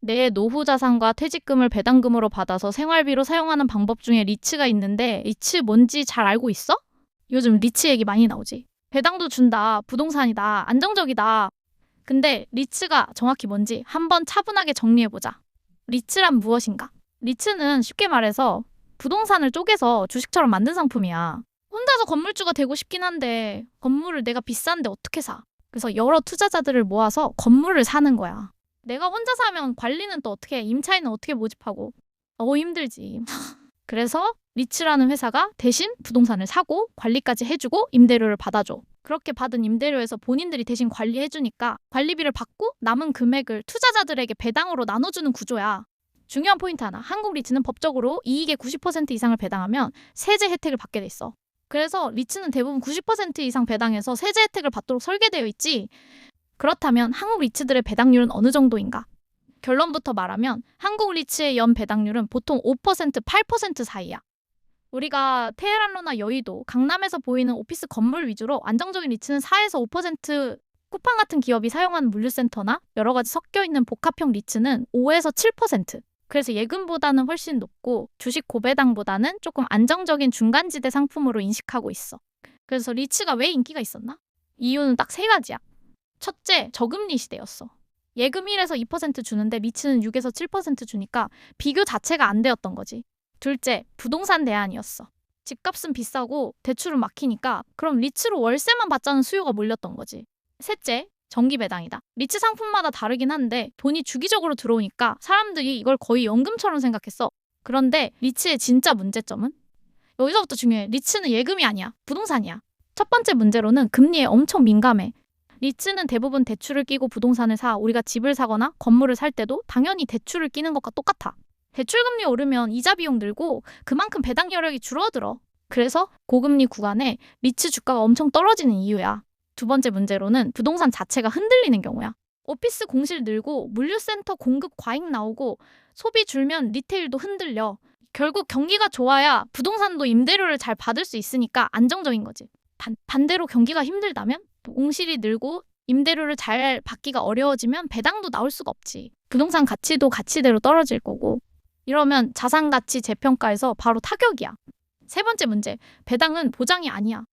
내 노후 자산과 퇴직금을 배당금으로 받아서 생활비로 사용하는 방법 중에 리츠가 있는데 리츠 뭔지 잘 알고 있어? 요즘 리츠 얘기 많이 나오지. 배당도 준다, 부동산이다, 안정적이다. 근데 리츠가 정확히 뭔지 한번 차분하게 정리해보자. 리츠란 무엇인가? 리츠는 쉽게 말해서 부동산을 쪼개서 주식처럼 만든 상품이야. 혼자서 건물주가 되고 싶긴 한데 건물을 내가 비싼데 어떻게 사? 그래서 여러 투자자들을 모아서 건물을 사는 거야. 내가 혼자 사면 관리는 또 어떻게 해? 임차인은 어떻게 모집하고? 힘들지. 그래서 리츠라는 회사가 대신 부동산을 사고 관리까지 해주고 임대료를 받아줘. 그렇게 받은 임대료에서 본인들이 대신 관리해주니까 관리비를 받고 남은 금액을 투자자들에게 배당으로 나눠주는 구조야. 중요한 포인트 하나. 한국 리츠는 법적으로 이익의 90% 이상을 배당하면 세제 혜택을 받게 돼 있어. 그래서 리츠는 대부분 90% 이상 배당해서 세제 혜택을 받도록 설계되어 있지. 그렇다면 한국 리츠들의 배당률은 어느 정도인가? 결론부터 말하면 한국 리츠의 연 배당률은 보통 5%, 8% 사이야. 우리가 테헤란로나 여의도, 강남에서 보이는 오피스 건물 위주로 안정적인 리츠는 4에서 5%, 쿠팡 같은 기업이 사용하는 물류센터나 여러 가지 섞여 있는 복합형 리츠는 5에서 7%. 그래서 예금보다는 훨씬 높고 주식 고배당보다는 조금 안정적인 중간지대 상품으로 인식하고 있어. 그래서 리츠가 왜 인기가 있었나? 이유는 딱 세 가지야. 첫째, 저금리 시대였어. 예금 1에서 2% 주는데 리츠는 6에서 7% 주니까 비교 자체가 안 되었던 거지. 둘째, 부동산 대안이었어. 집값은 비싸고 대출은 막히니까 그럼 리츠로 월세만 받자는 수요가 몰렸던 거지. 셋째, 정기 배당이다. 리츠 상품마다 다르긴 한데 돈이 주기적으로 들어오니까 사람들이 이걸 거의 연금처럼 생각했어. 그런데 리츠의 진짜 문제점은? 여기서부터 중요해. 리츠는 예금이 아니야. 부동산이야. 첫 번째 문제로는 금리에 엄청 민감해. 리츠는 대부분 대출을 끼고 부동산을 사. 우리가 집을 사거나 건물을 살 때도 당연히 대출을 끼는 것과 똑같아. 대출금리 오르면 이자 비용 늘고 그만큼 배당 여력이 줄어들어. 그래서 고금리 구간에 리츠 주가가 엄청 떨어지는 이유야. 두 번째 문제로는 부동산 자체가 흔들리는 경우야. 오피스 공실 늘고 물류센터 공급 과잉 나오고 소비 줄면 리테일도 흔들려. 결국 경기가 좋아야 부동산도 임대료를 잘 받을 수 있으니까 안정적인 거지. 반대로 경기가 힘들다면 공실이 늘고 임대료를 잘 받기가 어려워지면 배당도 나올 수가 없지. 부동산 가치도 가치대로 떨어질 거고. 이러면 자산 가치 재평가에서 바로 타격이야. 세 번째 문제, 배당은 보장이 아니야.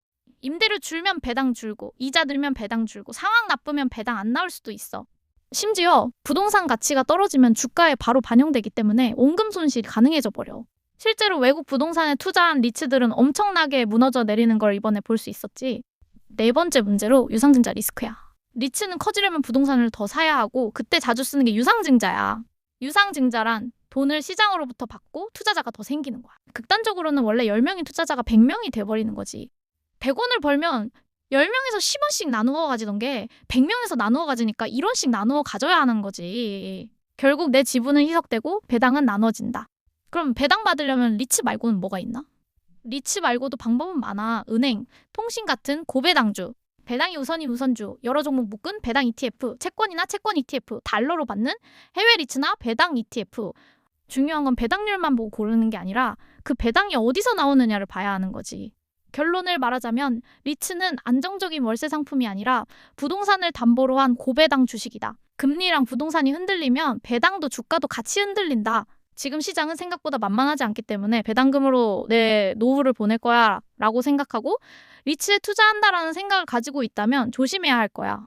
임대료 줄면 배당 줄고 이자 들면 배당 줄고 상황 나쁘면 배당 안 나올 수도 있어. 심지어 부동산 가치가 떨어지면 주가에 바로 반영되기 때문에 원금 손실이 가능해져 버려. 실제로 외국 부동산에 투자한 리츠들은 엄청나게 무너져 내리는 걸 이번에 볼 수 있었지. 네 번째 문제로 유상증자 리스크야. 리츠는 커지려면 부동산을 더 사야 하고 그때 자주 쓰는 게 유상증자야. 유상증자란 돈을 시장으로부터 받고 투자자가 더 생기는 거야. 극단적으로는 원래 10명의 투자자가 100명이 돼버리는 거지. 100원을 벌면 10명에서 10원씩 나누어 가지던 게 100명에서 나누어 가지니까 1원씩 나누어 가져야 하는 거지. 결국 내 지분은 희석되고 배당은 나눠진다. 그럼 배당 받으려면 리츠 말고는 뭐가 있나? 리츠 말고도 방법은 많아. 은행, 통신 같은 고배당주, 배당이 우선인 우선주, 여러 종목 묶은 배당 ETF, 채권이나 채권 ETF, 달러로 받는 해외 리츠나 배당 ETF. 중요한 건 배당률만 보고 고르는 게 아니라 그 배당이 어디서 나오느냐를 봐야 하는 거지. 결론을 말하자면 리츠는 안정적인 월세 상품이 아니라 부동산을 담보로 한 고배당 주식이다. 금리랑 부동산이 흔들리면 배당도 주가도 같이 흔들린다. 지금 시장은 생각보다 만만하지 않기 때문에 배당금으로 내 노후를 보낼 거야 라고 생각하고 리츠에 투자한다라는 생각을 가지고 있다면 조심해야 할 거야.